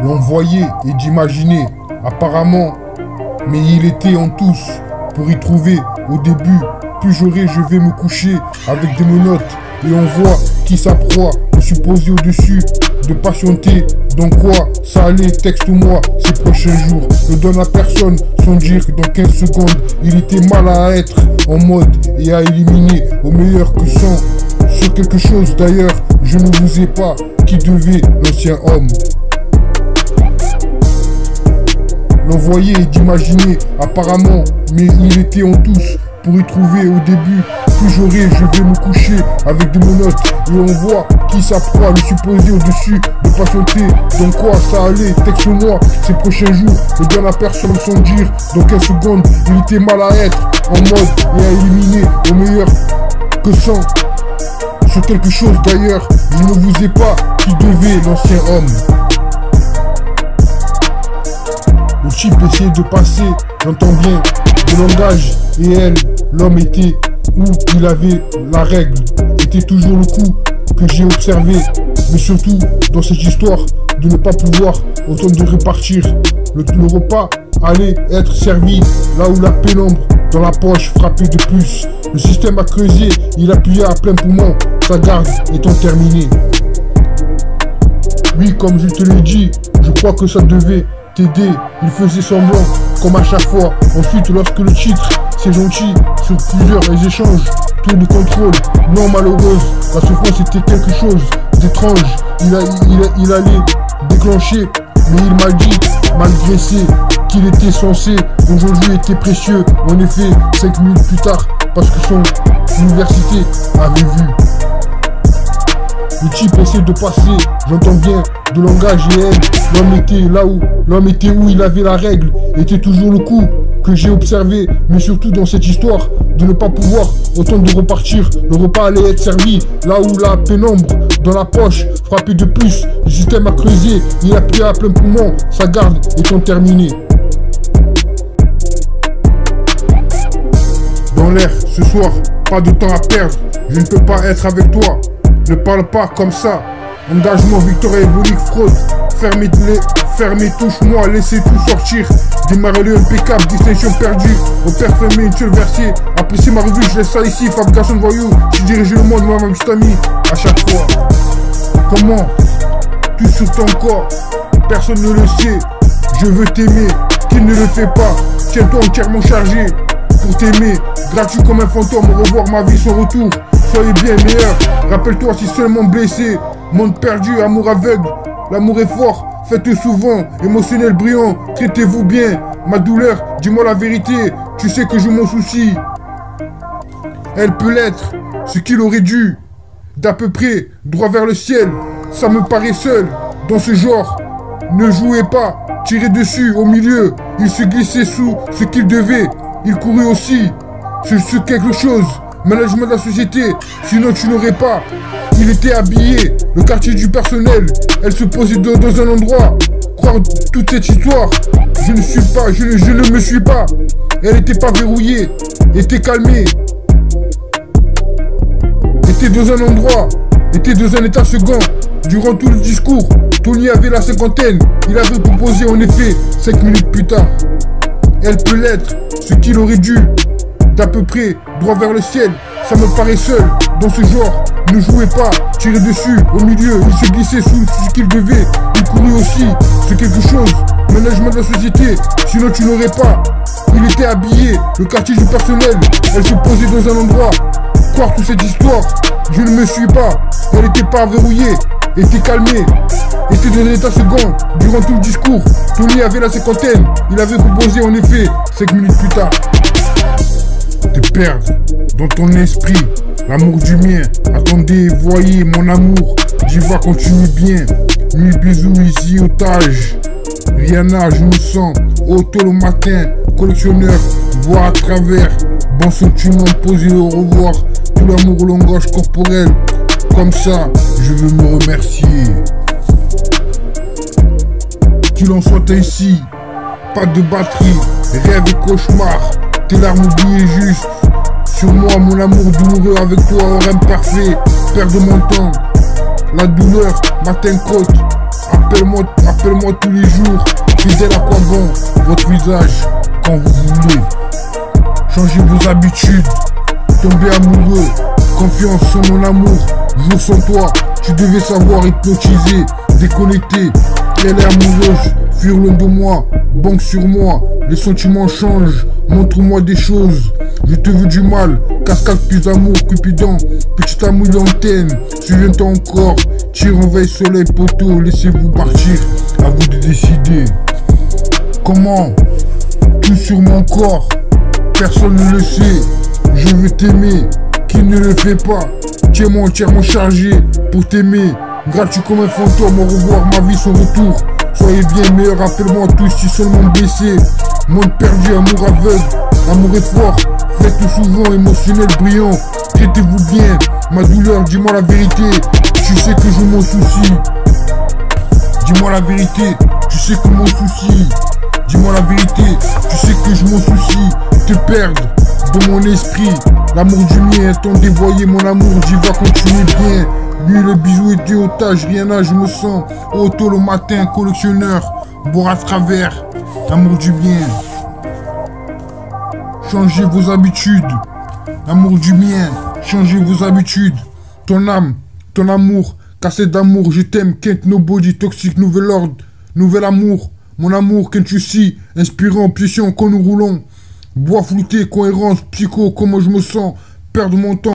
L'envoyer et d'imaginer, apparemment, mais il était en tous pour y trouver au début. Plus j'aurai, je vais me coucher avec des menottes et on voit qui s'approprie, me supposer au-dessus, de patienter. Dans quoi ça allait, texte-moi ces prochains jours. Ne donne à personne sans dire que dans 15 secondes, il était mal à être en mode et à éliminer au meilleur que sans. Sur quelque chose d'ailleurs, je ne vous ai pas qui devait l'ancien homme. L'envoyer et d'imaginer, apparemment, mais il était en tous pour y trouver au début. Plus j'aurai, je vais me coucher avec des menottes et on voit qui s'approprie, le supposé au-dessus, de patienter. Dans quoi ça allait, texte-moi ces prochains jours. Ne donne à personne sans dire dans 15 secondes, il était mal à être en mode et à éliminer au meilleur que sans. Sur quelque chose d'ailleurs, je ne vous ai pas qui devait l'ancien homme. Le type essayait de passer, j'entends bien, de langage et elle, l'homme était où il avait la règle, était toujours le coup que j'ai observé, mais surtout dans cette histoire de ne pas pouvoir autant de repartir. Le repas allait être servi là où la pénombre dans la poche frappait de plus. Le système a creusé, il appuyait à plein poumon, sa garde étant terminée. Oui, comme je te l'ai dit, je crois que ça devait t'aider. Il faisait semblant, comme à chaque fois. Ensuite, lorsque le titre, c'est gentil, sur plusieurs échanges, tour de contrôle, non malheureuse, la souffrance était quelque chose d'étrange. Il allait déclencher, mais il m'a dit, malgré qu'il était censé, aujourd'hui était précieux. En effet, 5 minutes plus tard, parce que son université avait vu. Le type essaie de passer, j'entends bien, de langage et elle, l'homme était où il avait la règle, était toujours le coup que j'ai observé, mais surtout dans cette histoire, de ne pas pouvoir autant de repartir. Le repas allait être servi, là où la pénombre dans la poche frappait de plus, le système a creusé, il appuyait à plein poumon, sa garde étant terminée. Dans l'air, ce soir, pas de temps à perdre, je ne peux pas être avec toi. Ne parle pas comme ça. Engagement, victoire évoluque, fraude. Fermez, touche-moi, laissez tout sortir. Démarrer le impeccable, distinction perdue. Au père fermé, une seule versée. Appréciez ma revue, je laisse ça ici. Fabrication de voyous. Je dirige le monde, moi, ma petite amie. À chaque fois. Comment? Tout sur ton corps. Personne ne le sait. Je veux t'aimer. Qui ne le fait pas? Tiens-toi entièrement chargé. Pour t'aimer. Gratuit comme un fantôme. Au revoir, ma vie, son retour. Soyez bien meilleur, rappelle-toi si seulement blessé. Monde perdu, amour aveugle. L'amour est fort, faites souvent. Émotionnel brillant, traitez-vous bien. Ma douleur, dis-moi la vérité. Tu sais que je m'en soucie. Elle peut l'être, ce qu'il aurait dû. D'à peu près, droit vers le ciel. Ça me paraît seul, dans ce genre. Ne jouez pas, tirez dessus, au milieu. Il se glissait sous ce qu'il devait. Il courait aussi sur quelque chose. Management de la société, sinon tu n'aurais pas. Il était habillé, le quartier du personnel. Elle se posait dans un endroit. Croire toute cette histoire, je ne me suis pas. Elle n'était pas verrouillée, était calmée. Était dans un endroit, était dans un état second. Durant tout le discours, Tony avait la cinquantaine. Il avait proposé en effet 5 minutes plus tard. Elle peut l'être, ce qu'il aurait dû. D'à peu près, droit vers le ciel, ça me paraît seul, dans ce genre, ne jouez pas, tirez dessus, au milieu, il se glissait sous ce qu'il devait, il courait aussi, c'est quelque chose, management de la société, sinon tu n'aurais pas, il était habillé, le quartier du personnel, elle se posait dans un endroit, croire toute cette histoire, je ne me suis pas, elle n'était pas verrouillée, était calmée, était dans un état second, durant tout le discours, Tony avait la cinquantaine, il avait proposé en effet, 5 minutes plus tard. Te perdre dans ton esprit, l'amour du mien. Attendez, voyez mon amour, Diva continue bien. Mille bisous ici, otage. Rihanna, je me sens auto le matin. Collectionneur, bois à travers. Bon sentiment posé au revoir. Tout l'amour au langage corporel. Comme ça, je veux me remercier. Qu'il en soit ainsi. Pas de batterie, rêve et cauchemar. Tes larmes oubliées juste. Sur moi, mon amour douloureux avec toi, un rêve parfait. Perdre mon temps. la douleur, matin crotte. Appelle-moi tous les jours, fidèle à quoi bon, votre visage, quand vous voulez. Changez vos habitudes, tombez amoureux, confiance en mon amour, jour sans toi, tu devais savoir hypnotiser, déconnecter. Elle est amoureuse, fuir loin de moi, banque sur moi, les sentiments changent, montre-moi des choses. Je te veux du mal, cascade plus d'amour, cupidon, petite amour d'antenne, souviens-toi encore, tire en veille soleil poteau, laissez-vous partir, à vous de décider. Comment? Tout sur mon corps, personne ne le sait, je veux t'aimer, qui ne le fait pas, tiens-moi entièrement chargé pour t'aimer. Gratuit comme un fantôme, au revoir ma vie son retour. Soyez bien meilleurs, rappelle-moi tous si seulement blessé. Monde perdu, amour aveugle, amour est fort, faites souvent émotionnel brillant. Traitez-vous bien, ma douleur, dis-moi la vérité. Tu sais que je m'en soucie. Dis-moi la vérité, tu sais que mon souci. Dis-moi la vérité, tu sais que je m'en soucie. Te perdre dans mon esprit, l'amour du mien, tant dévoyé mon amour, j'y vais continuer bien. Lui le bisou était otage, rien là je me sens auto le matin, collectionneur, boire à travers, amour du bien. Changez vos habitudes, amour du bien, changez vos habitudes. Ton âme, ton amour, cassé d'amour, je t'aime, can't nobody, toxique, nouvel ordre, nouvel amour. Mon amour, can't you see, inspirant, obsession quand nous roulons. Bois flouté, cohérence, psycho, comment je me sens, perdre mon temps.